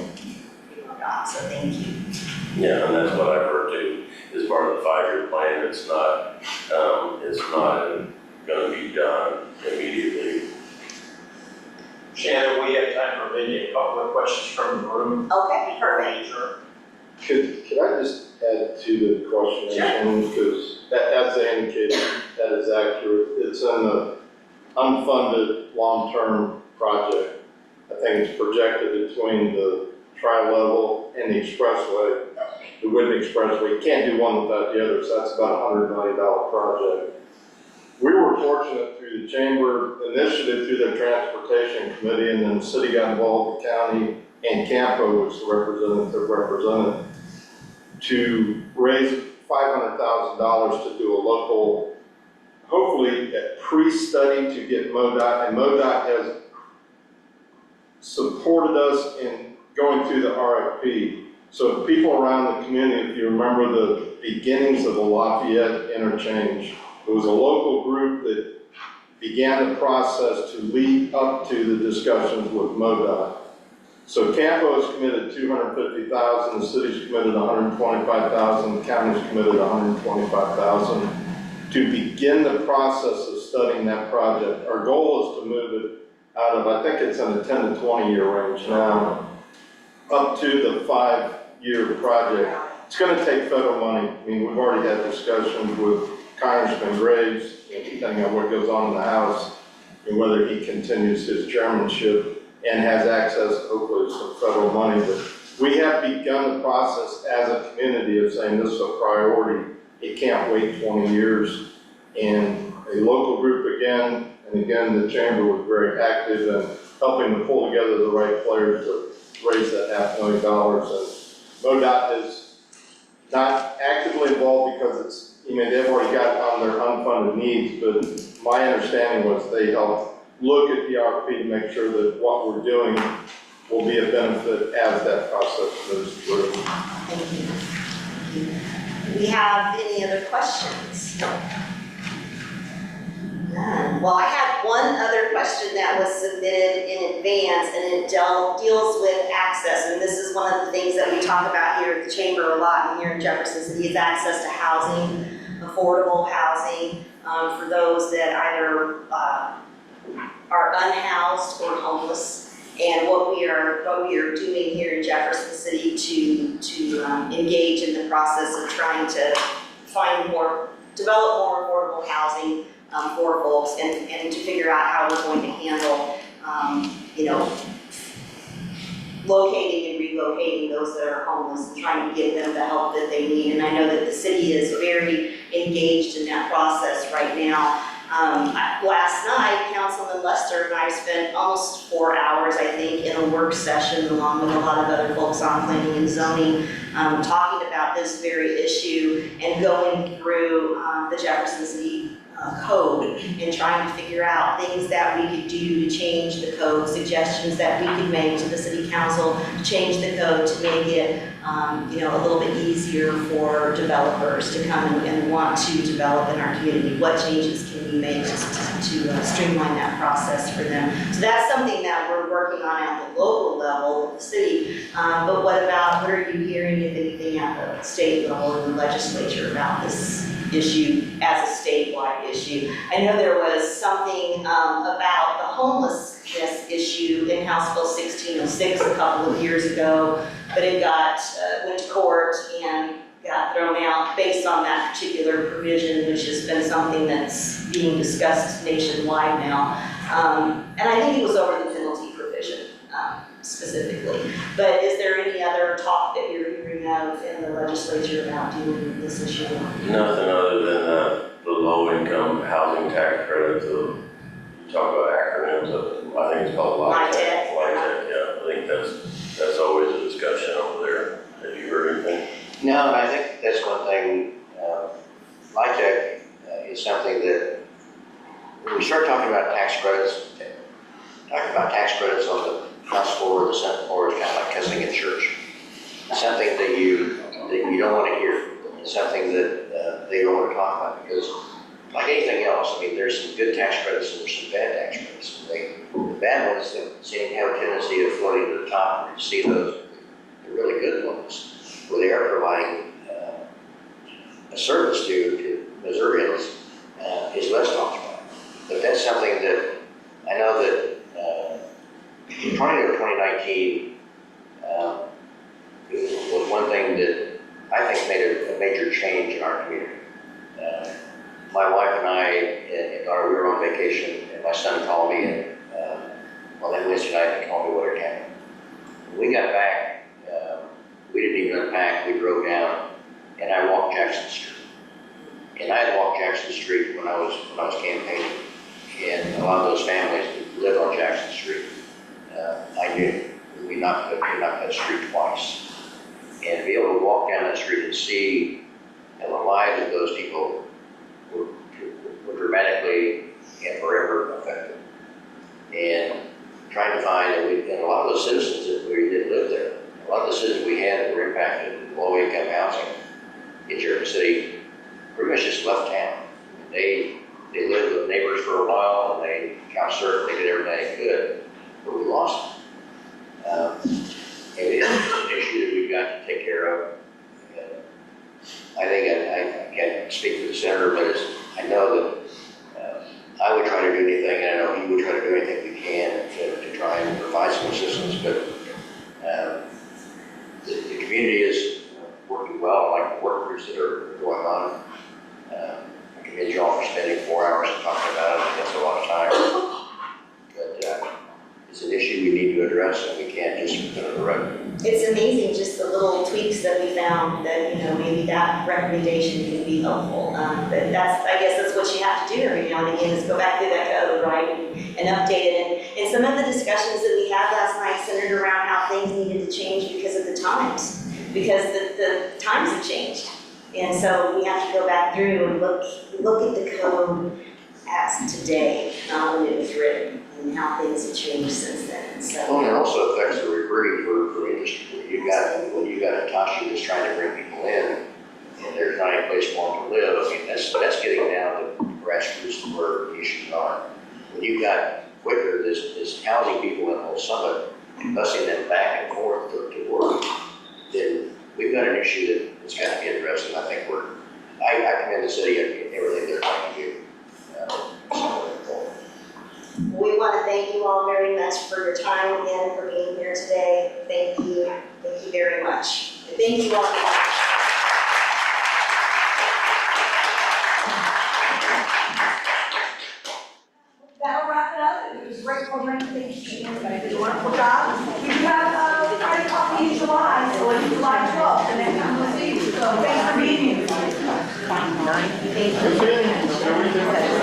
MoDOT, so thank you. Yeah, and that's what I've heard too, is part of the 5-year plan. It's not gonna be done immediately. Shannon, we have time for maybe a couple of questions from the room. Okay, perfect. Sure. Could I just add to the question? Because as they indicated, that is accurate. It's in the unfunded long-term project. I think it's projected between the tri-level and the expressway, the Whitney Expressway. You can't do one without the other, so that's about a $100 million project. We were fortunate through the chamber initiative, through their transportation committee, and then the city got involved, the county and Campo, which the representative represented, to raise $500,000 to do a local, hopefully a pre-study to get MoDOT, and MoDOT has supported us in going through the RFP. So people around the community, if you remember the beginnings of the Lafayette interchange, it was a local group that began the process to lead up to the discussions with MoDOT. So Campo has committed $250,000, the city's committed $125,000, the county's committed $125,000 to begin the process of studying that project. Our goal is to move it out of, I think it's in the 10 to 20 year range now, up to the 5-year project. It's going to take federal money. I mean, we've already had discussions with Congressman Graves, depending on what goes on in the House, and whether he continues his chairmanship and has access, hopefully, to some federal money. But we have begun the process as a community of saying this is a priority. It can't wait 20 years. And a local group again, and again, the chamber was very active in helping to pull together the right players to raise that $500,000. And MoDOT is not actively involved because it's, they've already got on their unfunded needs, but my understanding was they helped look at the RFP to make sure that what we're doing will be a benefit as that process moves through. Thank you. Do we have any other questions? None. Well, I had one other question that was submitted in advance, and it deals with access. And this is one of the things that we talk about here at the chamber a lot, and here in Jefferson City is access to housing, affordable housing for those that either are unhoused or homeless. And what we are doing here in Jefferson City to engage in the process of trying to develop more affordable housing for folks, and to figure out how we're going to handle, locating and relocating those that are homeless and trying to give them the help that they need. And I know that the city is very engaged in that process right now. Last night, Councilman Lester and I spent almost 4 hours, I think, in a work session along with a lot of other folks on planning and zoning, talking about this very issue and going through the Jefferson City code and trying to figure out things that we could do to change the code, suggestions that we could make to the city council to change the code to make it a little bit easier for developers to come and want to develop in our community. What changes can we make to streamline that process for them? So that's something that we're working on at the local level of the city. But what are you hearing, if anything, at the state level in the legislature about this issue as a statewide issue? I know there was something about the homelessness issue in House Bill 1606 a couple of years ago, but it went to court and got thrown out based on that particular provision, which has been something that's being discussed nationwide now. And I think it was over the penalty provision specifically. But is there any other talk that you're hearing of in the legislature about dealing with this issue? Nothing other than the low-income housing tax credit. You talk about acronyms, I think it's called LIHTC. LIHTC, yeah. No, and I think that's one thing, LIHTC is something that, when we start talking about tax credits, talking about tax credits on the House floor or the Senate floor is kind of like cussing at church. It's something that you don't want to hear. It's something that they don't want to talk about because, like anything else, I mean, there's some good tax credits and there's some bad tax credits. The bad ones seem to have a tendency of floating to the top, and you see those, the really good ones, where they are providing a service to Missourians is less talked about. But that's something that I know that in 2019 was one thing that I think made a major change in our community. My wife and I and daughter, we were on vacation, and my son called me, and then Wednesday night he called me what had happened. When we got back, we didn't even unpack. We drove down, and I walked Jackson Street. And I had walked Jackson Street when I was campaigning, and a lot of those families live on Jackson Street. I knew we knocked that street twice, and to be able to walk down that street and see how the lives of those people were dramatically and forever affected, and trying to find, and a lot of those citizens that live there, a lot of the citizens we had that were impacted with low-income housing in Jersey City, pretty much just left town. They lived with neighbors for a while, and they couch surfed, they did everything they could, but we lost them. And it is an issue that we've got to take care of. And I think I can't speak for the senator, but I know that I would try to do anything, and I know he would try to do anything we can to try and provide some assistance. But the community is working well, like the work groups that are going on. I commend you all for spending 4 hours talking about it. That's a lot of time. But it's an issue we need to address, and we can't just put it on the road. It's amazing just the little tweaks that we found that, maybe that recommendation can be helpful. But I guess that's what you have to do every now and again is go back through that code, right, and update it. And some of the discussions that we had last night centered around how things needed to change because of the times, because the times have changed. And so we have to go back through and look at the code as today, not when it was written, and how things have changed since then. So. Well, and it also affects the recruiting for industry. When you got a Tashi that's trying to bring people in, and there's not any place for them to live, I mean, that's getting down to grassroots to where the issues are. When you've got Quicker, this housing people in Old Summit, and busing them back and forth to work, then we've got an issue that's got to be addressed, and I think I commend the city and everything they're trying to do. We want to thank you all very much for your time again, for being here today. Thank you very much. And thank you all. That'll wrap it up. It was great program. Thank you. Everybody did a wonderful job. We do have Friday coffee in July, so it's July 12th, and then come we'll see you. So thanks for being here. Thank you.